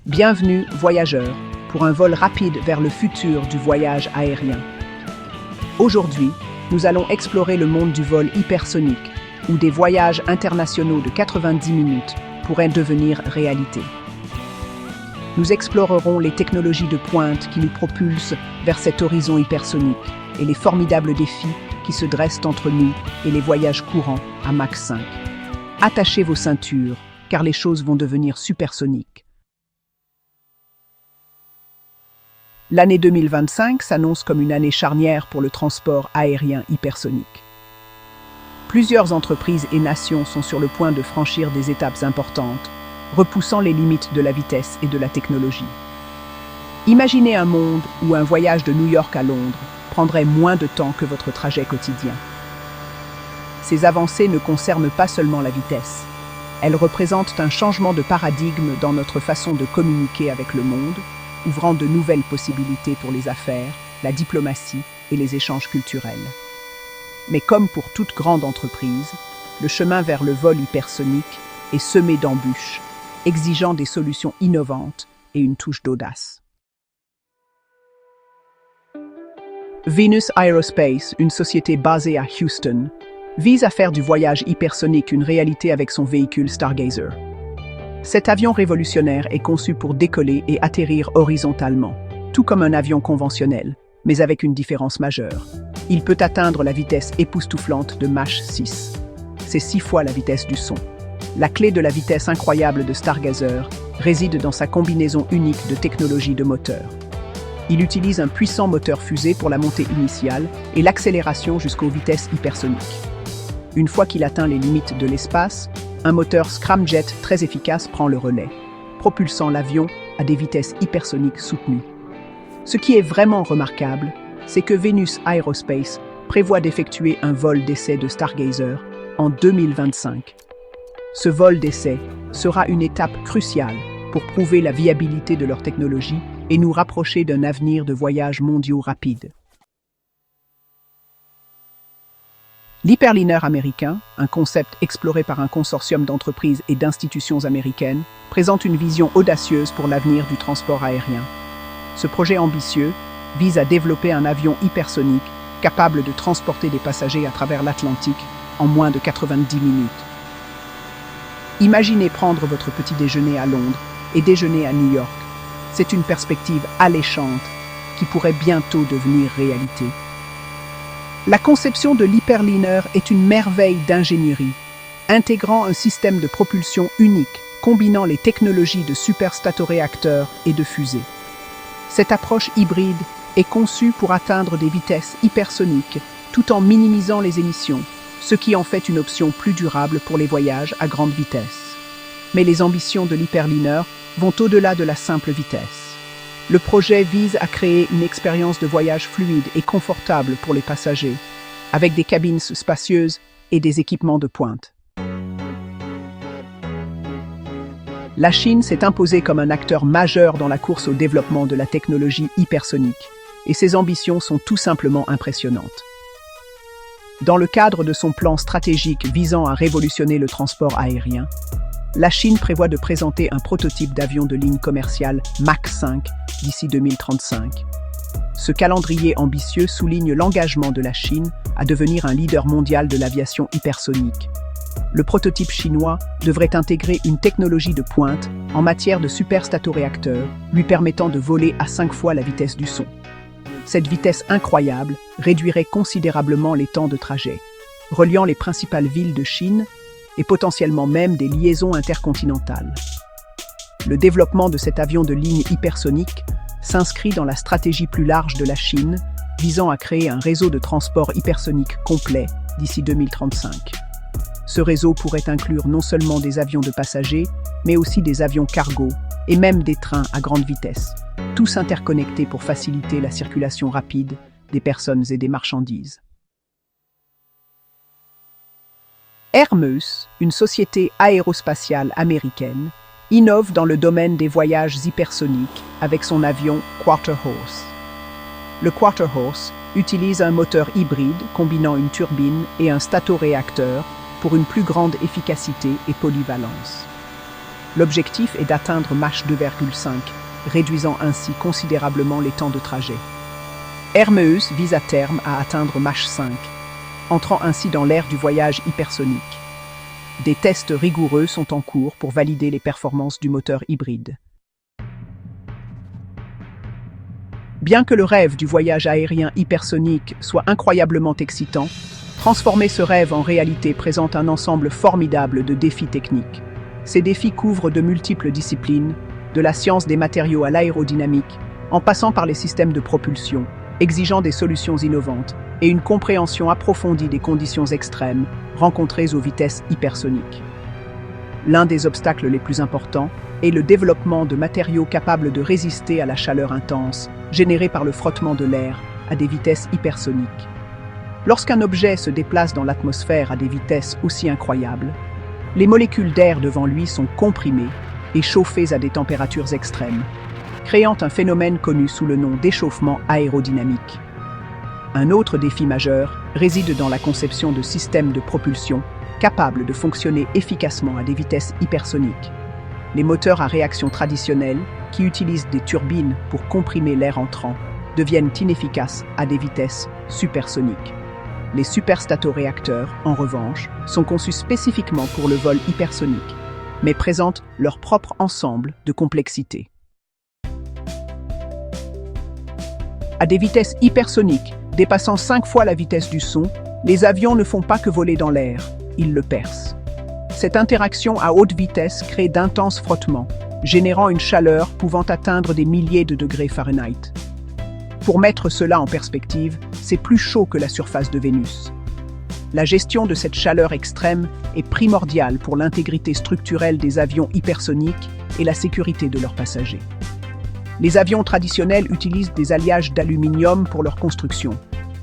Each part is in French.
Bienvenue, voyageurs, pour un vol rapide vers le futur du voyage aérien. Aujourd'hui, nous allons explorer le monde du vol hypersonique, où des voyages internationaux de 90 minutes pourraient devenir réalité. Nous explorerons les technologies de pointe qui nous propulsent vers cet horizon hypersonique et les formidables défis qui se dressent entre nous et les voyages courants à Mach 5. Attachez vos ceintures, car les choses vont devenir supersoniques. L'année 2025 s'annonce comme une année charnière pour le transport aérien hypersonique. Plusieurs entreprises et nations sont sur le point de franchir des étapes importantes, repoussant les limites de la vitesse et de la technologie. Imaginez un monde où un voyage de New York à Londres prendrait moins de temps que votre trajet quotidien. Ces avancées ne concernent pas seulement la vitesse. Elles représentent un changement de paradigme dans notre façon de communiquer avec le monde, ouvrant de nouvelles possibilités pour les affaires, la diplomatie et les échanges culturels. Mais comme pour toute grande entreprise, le chemin vers le vol hypersonique est semé d'embûches, exigeant des solutions innovantes et une touche d'audace. Venus Aerospace, une société basée à Houston, vise à faire du voyage hypersonique une réalité avec son véhicule Stargazer. Cet avion révolutionnaire est conçu pour décoller et atterrir horizontalement, tout comme un avion conventionnel, mais avec une différence majeure. Il peut atteindre la vitesse époustouflante de Mach 6. C'est 6 fois la vitesse du son. La clé de la vitesse incroyable de Stargazer réside dans sa combinaison unique de technologies de moteur. Il utilise un puissant moteur fusée pour la montée initiale et l'accélération jusqu'aux vitesses hypersoniques. Une fois qu'il atteint les limites de l'espace, un moteur scramjet très efficace prend le relais, propulsant l'avion à des vitesses hypersoniques soutenues. Ce qui est vraiment remarquable, c'est que Venus Aerospace prévoit d'effectuer un vol d'essai de Stargazer en 2025. Ce vol d'essai sera une étape cruciale pour prouver la viabilité de leur technologie et nous rapprocher d'un avenir de voyages mondiaux rapides. L'hyperliner américain, un concept exploré par un consortium d'entreprises et d'institutions américaines, présente une vision audacieuse pour l'avenir du transport aérien. Ce projet ambitieux vise à développer un avion hypersonique capable de transporter des passagers à travers l'Atlantique en moins de 90 minutes. Imaginez prendre votre petit déjeuner à Londres et déjeuner à New York. C'est une perspective alléchante qui pourrait bientôt devenir réalité. La conception de l'hyperliner est une merveille d'ingénierie, intégrant un système de propulsion unique, combinant les technologies de superstatoréacteurs et de fusées. Cette approche hybride est conçue pour atteindre des vitesses hypersoniques tout en minimisant les émissions, ce qui en fait une option plus durable pour les voyages à grande vitesse. Mais les ambitions de l'hyperliner vont au-delà de la simple vitesse. Le projet vise à créer une expérience de voyage fluide et confortable pour les passagers, avec des cabines spacieuses et des équipements de pointe. La Chine s'est imposée comme un acteur majeur dans la course au développement de la technologie hypersonique, et ses ambitions sont tout simplement impressionnantes. Dans le cadre de son plan stratégique visant à révolutionner le transport aérien, la Chine prévoit de présenter un prototype d'avion de ligne commerciale Mach 5 d'ici 2035. Ce calendrier ambitieux souligne l'engagement de la Chine à devenir un leader mondial de l'aviation hypersonique. Le prototype chinois devrait intégrer une technologie de pointe en matière de superstatoréacteurs, lui permettant de voler à 5 fois la vitesse du son. Cette vitesse incroyable réduirait considérablement les temps de trajet, reliant les principales villes de Chine et potentiellement même des liaisons intercontinentales. Le développement de cet avion de ligne hypersonique s'inscrit dans la stratégie plus large de la Chine, visant à créer un réseau de transport hypersonique complet d'ici 2035. Ce réseau pourrait inclure non seulement des avions de passagers, mais aussi des avions cargo et même des trains à grande vitesse, tous interconnectés pour faciliter la circulation rapide des personnes et des marchandises. Hermeus, une société aérospatiale américaine, innove dans le domaine des voyages hypersoniques avec son avion Quarter Horse. Le Quarter Horse utilise un moteur hybride combinant une turbine et un statoréacteur pour une plus grande efficacité et polyvalence. L'objectif est d'atteindre Mach 2,5, réduisant ainsi considérablement les temps de trajet. Hermeus vise à terme à atteindre Mach 5, entrant ainsi dans l'ère du voyage hypersonique. Des tests rigoureux sont en cours pour valider les performances du moteur hybride. Bien que le rêve du voyage aérien hypersonique soit incroyablement excitant, transformer ce rêve en réalité présente un ensemble formidable de défis techniques. Ces défis couvrent de multiples disciplines, de la science des matériaux à l'aérodynamique, en passant par les systèmes de propulsion, exigeant des solutions innovantes et une compréhension approfondie des conditions extrêmes rencontrées aux vitesses hypersoniques. L'un des obstacles les plus importants est le développement de matériaux capables de résister à la chaleur intense générée par le frottement de l'air à des vitesses hypersoniques. Lorsqu'un objet se déplace dans l'atmosphère à des vitesses aussi incroyables, les molécules d'air devant lui sont comprimées et chauffées à des températures extrêmes, créant un phénomène connu sous le nom d'échauffement aérodynamique. Un autre défi majeur réside dans la conception de systèmes de propulsion capables de fonctionner efficacement à des vitesses hypersoniques. Les moteurs à réaction traditionnels, qui utilisent des turbines pour comprimer l'air entrant, deviennent inefficaces à des vitesses supersoniques. Les superstatoréacteurs, en revanche, sont conçus spécifiquement pour le vol hypersonique, mais présentent leur propre ensemble de complexité. À des vitesses hypersoniques, dépassant 5 fois la vitesse du son, les avions ne font pas que voler dans l'air, ils le percent. Cette interaction à haute vitesse crée d'intenses frottements, générant une chaleur pouvant atteindre des milliers de degrés Fahrenheit. Pour mettre cela en perspective, c'est plus chaud que la surface de Vénus. La gestion de cette chaleur extrême est primordiale pour l'intégrité structurelle des avions hypersoniques et la sécurité de leurs passagers. Les avions traditionnels utilisent des alliages d'aluminium pour leur construction,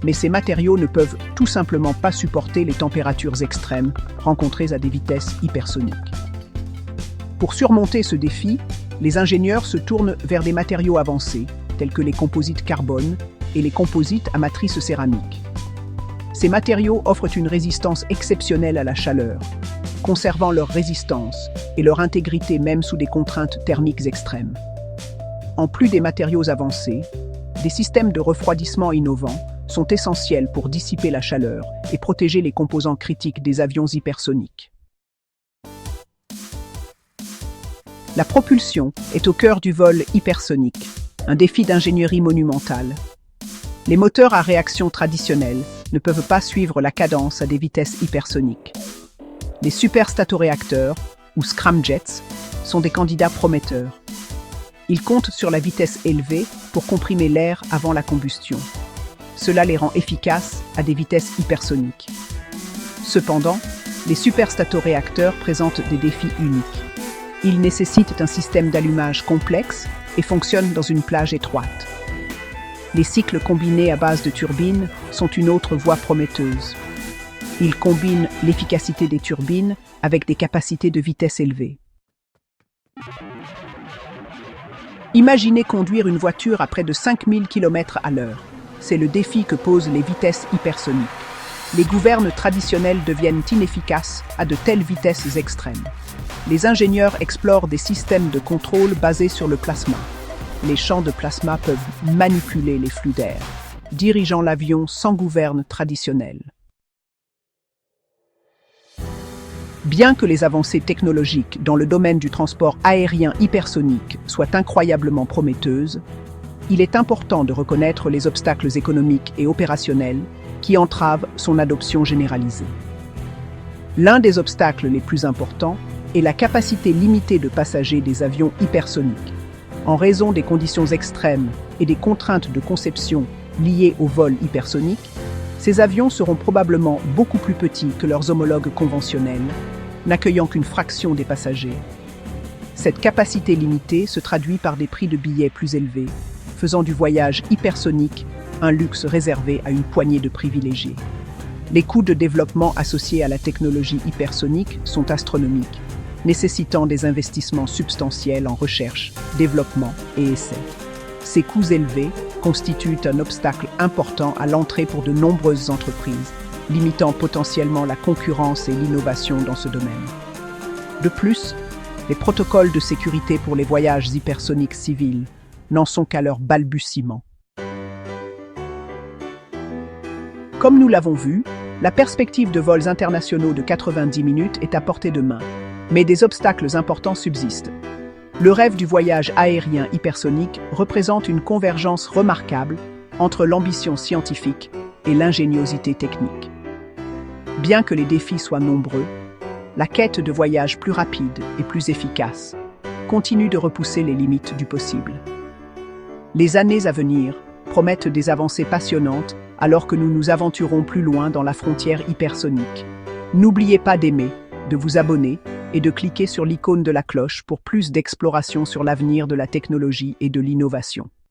mais ces matériaux ne peuvent tout simplement pas supporter les températures extrêmes rencontrées à des vitesses hypersoniques. Pour surmonter ce défi, les ingénieurs se tournent vers des matériaux avancés, tels que les composites carbone et les composites à matrice céramique. Ces matériaux offrent une résistance exceptionnelle à la chaleur, conservant leur résistance et leur intégrité même sous des contraintes thermiques extrêmes. En plus des matériaux avancés, des systèmes de refroidissement innovants sont essentiels pour dissiper la chaleur et protéger les composants critiques des avions hypersoniques. La propulsion est au cœur du vol hypersonique, un défi d'ingénierie monumental. Les moteurs à réaction traditionnels ne peuvent pas suivre la cadence à des vitesses hypersoniques. Les superstatoréacteurs, ou scramjets, sont des candidats prometteurs. Ils comptent sur la vitesse élevée pour comprimer l'air avant la combustion. Cela les rend efficaces à des vitesses hypersoniques. Cependant, les superstatoréacteurs présentent des défis uniques. Ils nécessitent un système d'allumage complexe et fonctionnent dans une plage étroite. Les cycles combinés à base de turbines sont une autre voie prometteuse. Ils combinent l'efficacité des turbines avec des capacités de vitesse élevées. Imaginez conduire une voiture à près de 5000 km/h. C'est le défi que posent les vitesses hypersoniques. Les gouvernes traditionnelles deviennent inefficaces à de telles vitesses extrêmes. Les ingénieurs explorent des systèmes de contrôle basés sur le plasma. Les champs de plasma peuvent manipuler les flux d'air, dirigeant l'avion sans gouverne traditionnelle. Bien que les avancées technologiques dans le domaine du transport aérien hypersonique soient incroyablement prometteuses, il est important de reconnaître les obstacles économiques et opérationnels qui entravent son adoption généralisée. L'un des obstacles les plus importants est la capacité limitée de passagers des avions hypersoniques. En raison des conditions extrêmes et des contraintes de conception liées au vol hypersonique, ces avions seront probablement beaucoup plus petits que leurs homologues conventionnels, n'accueillant qu'une fraction des passagers. Cette capacité limitée se traduit par des prix de billets plus élevés, faisant du voyage hypersonique un luxe réservé à une poignée de privilégiés. Les coûts de développement associés à la technologie hypersonique sont astronomiques, nécessitant des investissements substantiels en recherche, développement et essais. Ces coûts élevés constituent un obstacle important à l'entrée pour de nombreuses entreprises, limitant potentiellement la concurrence et l'innovation dans ce domaine. De plus, les protocoles de sécurité pour les voyages hypersoniques civils n'en sont qu'à leur balbutiement. Comme nous l'avons vu, la perspective de vols internationaux de 90 minutes est à portée de main, mais des obstacles importants subsistent. Le rêve du voyage aérien hypersonique représente une convergence remarquable entre l'ambition scientifique et l'ingéniosité technique. Bien que les défis soient nombreux, la quête de voyages plus rapides et plus efficaces continue de repousser les limites du possible. Les années à venir promettent des avancées passionnantes alors que nous nous aventurons plus loin dans la frontière hypersonique. N'oubliez pas d'aimer, de vous abonner et de cliquer sur l'icône de la cloche pour plus d'exploration sur l'avenir de la technologie et de l'innovation.